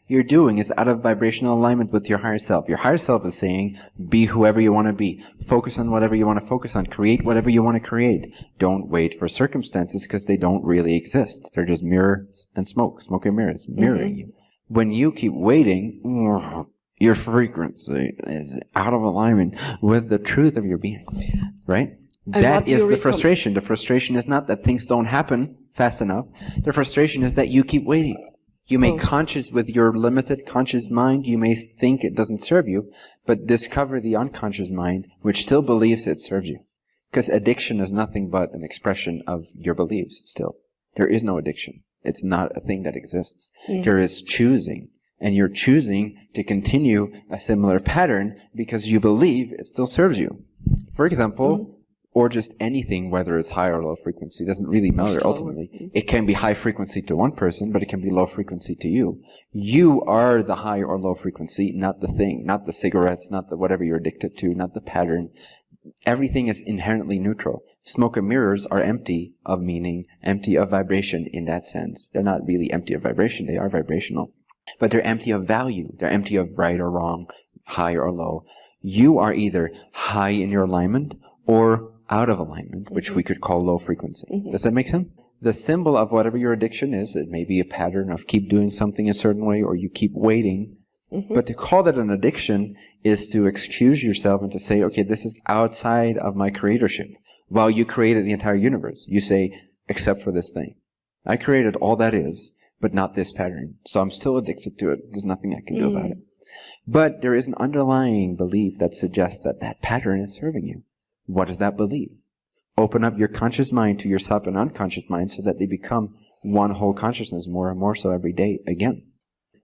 you're doing is out of vibrational alignment with your higher self. Your higher self is saying, be whoever you want to be. Focus on whatever you want to focus on. Create whatever you want to create. Don't wait for circumstances because they don't really exist. They're just mirrors and smoke. Smoke and mirrors mirroring you. When you keep waiting, your frequency is out of alignment with the truth of your being. Right? That is the frustration. The frustration is not that things don't happen fast enough. The frustration is that you keep waiting. You may conscious with your limited conscious mind, you may think it doesn't serve you, but discover the unconscious mind, which still believes it serves you. Because addiction is nothing but an expression of your beliefs still. There is no addiction. It's not a thing that exists. Yeah. There is choosing. And you're choosing to continue a similar pattern because you believe it still serves you. For example, or just anything, whether it's high or low frequency, doesn't really matter ultimately. It can be high frequency to one person, but it can be low frequency to you. You are the high or low frequency, not the thing, not the cigarettes, not the whatever you're addicted to, not the pattern. Everything is inherently neutral. Smoke and mirrors are empty of meaning, empty of vibration in that sense. They're not really empty of vibration, they are vibrational. But they're empty of value. They're empty of right or wrong, high or low. You are either high in your alignment or out of alignment, which we could call low frequency. Does that make sense? The symbol of whatever your addiction is, it may be a pattern of keep doing something a certain way or you keep waiting. But to call that an addiction is to excuse yourself and to say, okay, this is outside of my creatorship. While you created the entire universe, you say, except for this thing. I created all that is, but not this pattern. So I'm still addicted to it. There's nothing I can do about it. But there is an underlying belief that suggests that that pattern is serving you. What does that believe? Open up your conscious mind to your sub and unconscious mind so that they become one whole consciousness more and more so every day again.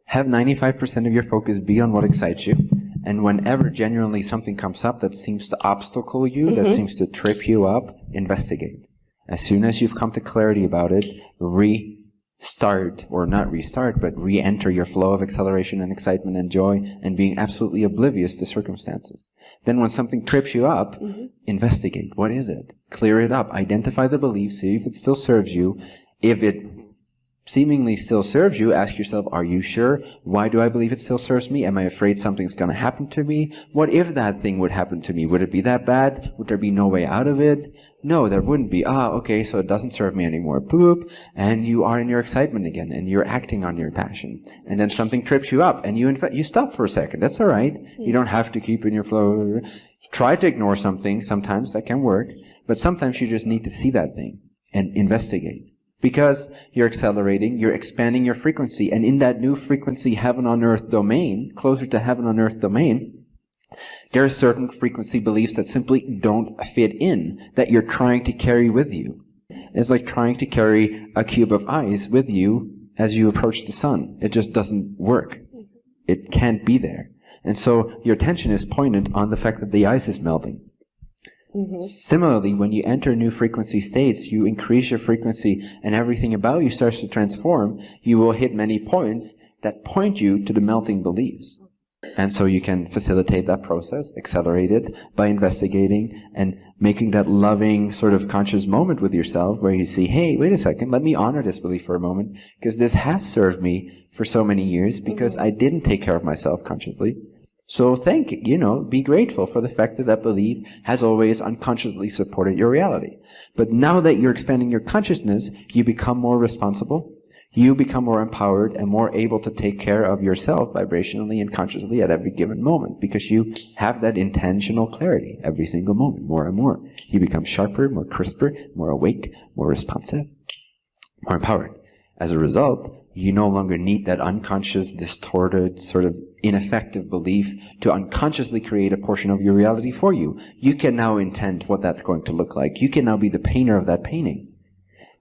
Have 95% of your focus be on what excites you. And whenever genuinely something comes up that seems to obstacle you, that seems to trip you up, investigate. As soon as you've come to clarity about it, restart, or not restart, but re-enter your flow of acceleration and excitement and joy and being absolutely oblivious to circumstances. Then when something trips you up, investigate. What is it? Clear it up. Identify the belief. See if it still serves you. If it seemingly still serves you, ask yourself, are you sure? Why do I believe it still serves me? Am I afraid something's going to happen to me? What if that thing would happen to me? Would it be that bad? Would there be no way out of it? No, there wouldn't be. Okay, so it doesn't serve me anymore. Boop. And you are in your excitement again, and you're acting on your passion. And then something trips you up, and you stop for a second. That's all right. You don't have to keep in your flow. Try to ignore something. Sometimes that can work. But sometimes you just need to see that thing and investigate. Because you're accelerating, you're expanding your frequency, and in that new frequency heaven on earth domain, closer to heaven on earth domain, there are certain frequency beliefs that simply don't fit in, that you're trying to carry with you. It's like trying to carry a cube of ice with you as you approach the sun. It just doesn't work. It can't be there. And so your attention is pointed on the fact that the ice is melting. Similarly, when you enter new frequency states, you increase your frequency and everything about you starts to transform. You will hit many points that point you to the melting beliefs. And so you can facilitate that process, accelerate it by investigating and making that loving sort of conscious moment with yourself where you see, hey, wait a second, let me honor this belief for a moment because this has served me for so many years because I didn't take care of myself consciously. So be grateful for the fact that that belief has always unconsciously supported your reality. But now that you're expanding your consciousness, you become more responsible, you become more empowered and more able to take care of yourself vibrationally and consciously at every given moment because you have that intentional clarity every single moment, more and more. You become sharper, more crisper, more awake, more responsive, more empowered. As a result, you no longer need that unconscious, distorted, sort of ineffective belief to unconsciously create a portion of your reality for you. You can now intend what that's going to look like. You can now be the painter of that painting.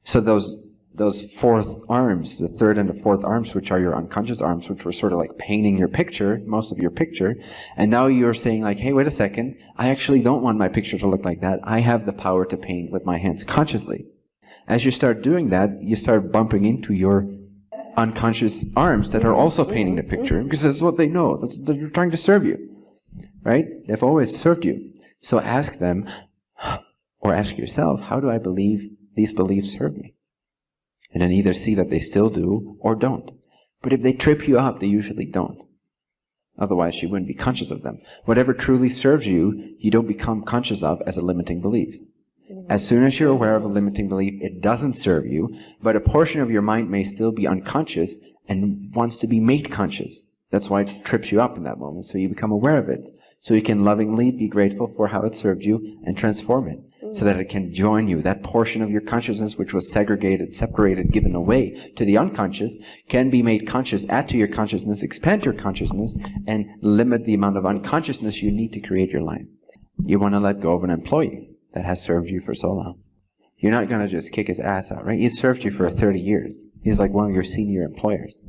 So those fourth arms, the third and the fourth arms, which are your unconscious arms, which were sort of like painting your picture, most of your picture, and now you're saying like, hey, wait a second, I actually don't want my picture to look like that. I have the power to paint with my hands consciously. As you start doing that, you start bumping into your unconscious arms that are also painting the picture because that's what they know. They're trying to serve you, right? They've always served you. So ask them, or ask yourself, how do I believe these beliefs serve me? And then either see that they still do or don't. But if they trip you up, they usually don't. Otherwise, you wouldn't be conscious of them. Whatever truly serves you, you don't become conscious of as a limiting belief. As soon as you're aware of a limiting belief, it doesn't serve you, but a portion of your mind may still be unconscious and wants to be made conscious. That's why it trips you up in that moment, so you become aware of it. So you can lovingly be grateful for how it served you and transform it, so that it can join you. That portion of your consciousness which was segregated, separated, given away to the unconscious can be made conscious, add to your consciousness, expand your consciousness, and limit the amount of unconsciousness you need to create your life. You want to let go of an employee that has served you for so long. You're not going to just kick his ass out, right? He served you for 30 years. He's like one of your senior employers.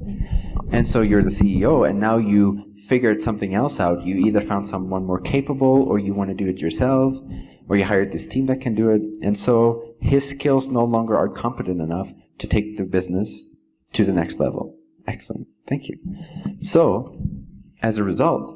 And so you're the CEO, and now you figured something else out. You either found someone more capable, or you want to do it yourself, or you hired this team that can do it. And so his skills no longer are competent enough to take the business to the next level. Excellent. Thank you. So, as a result,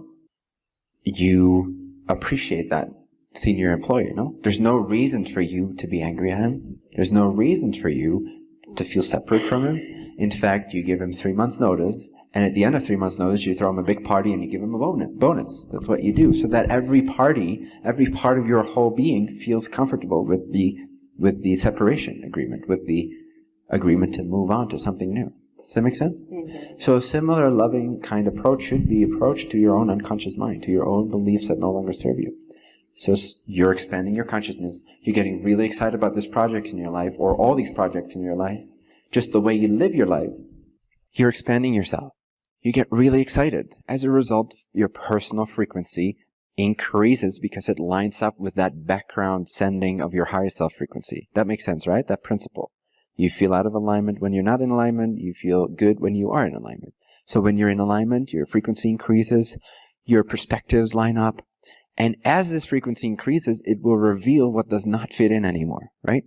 you appreciate that senior employee, no? There's no reason for you to be angry at him. There's no reason for you to feel separate from him. In fact, you give him 3 months notice, and at the end of 3 months notice, you throw him a big party and you give him a bonus. That's what you do, so that every part of your whole being feels comfortable with the separation agreement, with the agreement to move on to something new. Does that make sense? Mm-hmm. So a similar loving kind approach should be approached to your own unconscious mind, to your own beliefs that no longer serve you. So you're expanding your consciousness. You're getting really excited about this project in your life, or all these projects in your life. Just the way you live your life, you're expanding yourself. You get really excited. As a result, your personal frequency increases because it lines up with that background sending of your higher self frequency. That makes sense, right? That principle. You feel out of alignment when you're not in alignment. You feel good when you are in alignment. So when you're in alignment, your frequency increases, your perspectives line up. And as this frequency increases, it will reveal what does not fit in anymore, right?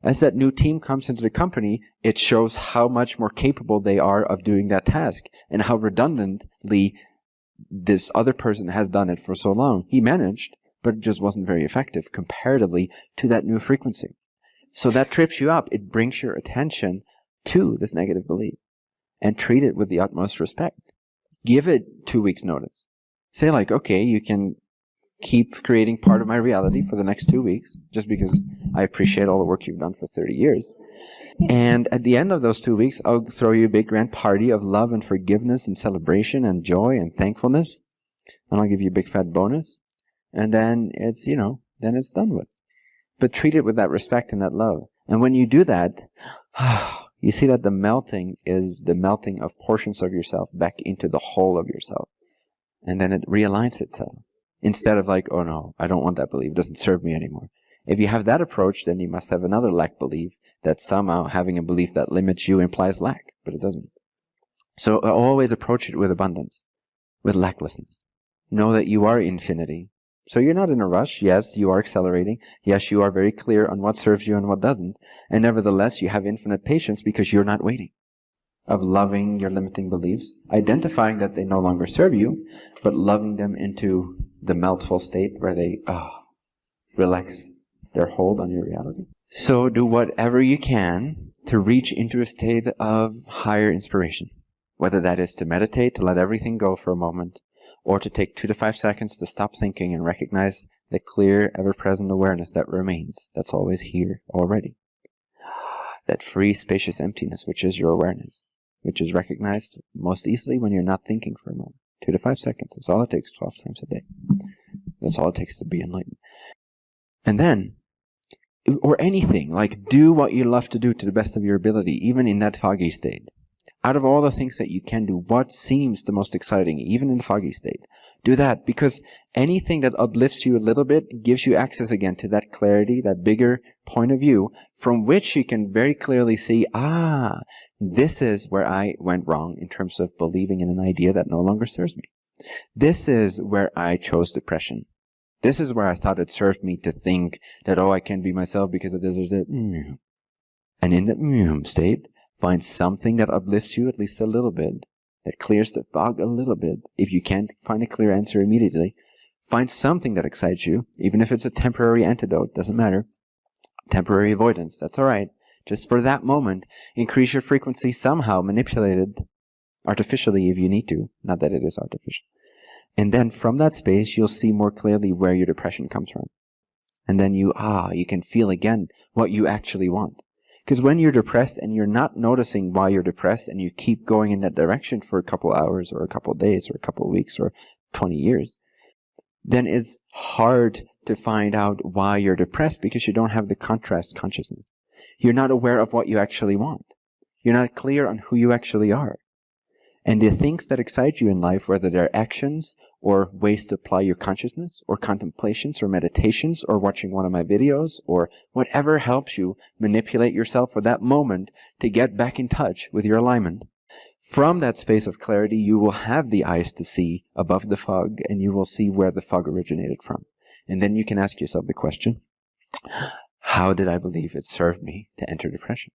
As that new team comes into the company, it shows how much more capable they are of doing that task, and how redundantly this other person has done it for so long. He managed, but it just wasn't very effective comparatively to that new frequency. So that trips you up. It brings your attention to this negative belief, and treat it with the utmost respect. Give it 2 weeks notice. Say like, okay, you can keep creating part of my reality for the next 2 weeks, just because I appreciate all the work you've done for 30 years. And at the end of those 2 weeks, I'll throw you a big grand party of love and forgiveness and celebration and joy and thankfulness. And I'll give you a big fat bonus. And then it's, then it's done with. But treat it with that respect and that love. And when you do that, you see that the melting is the melting of portions of yourself back into the whole of yourself. And then it realigns itself. Instead of like, oh no, I don't want that belief, it doesn't serve me anymore. If you have that approach, then you must have another lack belief, that somehow having a belief that limits you implies lack, but it doesn't. So always approach it with abundance, with lacklessness. Know that you are infinity. So you're not in a rush. Yes, you are accelerating. Yes, you are very clear on what serves you and what doesn't. And nevertheless, you have infinite patience because you're not waiting. Of loving your limiting beliefs, identifying that they no longer serve you, but loving them into the meltful state where they relax their hold on your reality. So do whatever you can to reach into a state of higher inspiration, whether that is to meditate, to let everything go for a moment, or to take 2 to 5 seconds to stop thinking and recognize the clear, ever-present awareness that remains, that's always here already. That free, spacious emptiness, which is your awareness, which is recognized most easily when you're not thinking for a moment. 2 to 5 seconds. That's all it takes, 12 times a day. That's all it takes to be enlightened. And then, or anything, like do what you love to do to the best of your ability, even in that foggy state. Out of all the things that you can do, what seems the most exciting, even in the foggy state? Do that, because anything that uplifts you a little bit gives you access again to that clarity, that bigger point of view, from which you can very clearly see, this is where I went wrong in terms of believing in an idea that no longer serves me. This is where I chose depression. This is where I thought it served me to think that, I can be myself because of this or that. And in that state, find something that uplifts you at least a little bit, that clears the fog a little bit. If you can't find a clear answer immediately, find something that excites you, even if it's a temporary antidote, doesn't matter. Temporary avoidance, that's all right. Just for that moment, increase your frequency somehow, manipulate it artificially if you need to, not that it is artificial. And then from that space, you'll see more clearly where your depression comes from. And then you can feel again what you actually want. Because when you're depressed and you're not noticing why you're depressed and you keep going in that direction for a couple hours or a couple days or a couple weeks or 20 years, then it's hard to find out why you're depressed because you don't have the contrast consciousness. You're not aware of what you actually want. You're not clear on who you actually are. And the things that excite you in life, whether they're actions or ways to apply your consciousness or contemplations or meditations or watching one of my videos or whatever helps you manipulate yourself for that moment to get back in touch with your alignment. From that space of clarity, you will have the eyes to see above the fog and you will see where the fog originated from. And then you can ask yourself the question, how did I believe it served me to enter depression?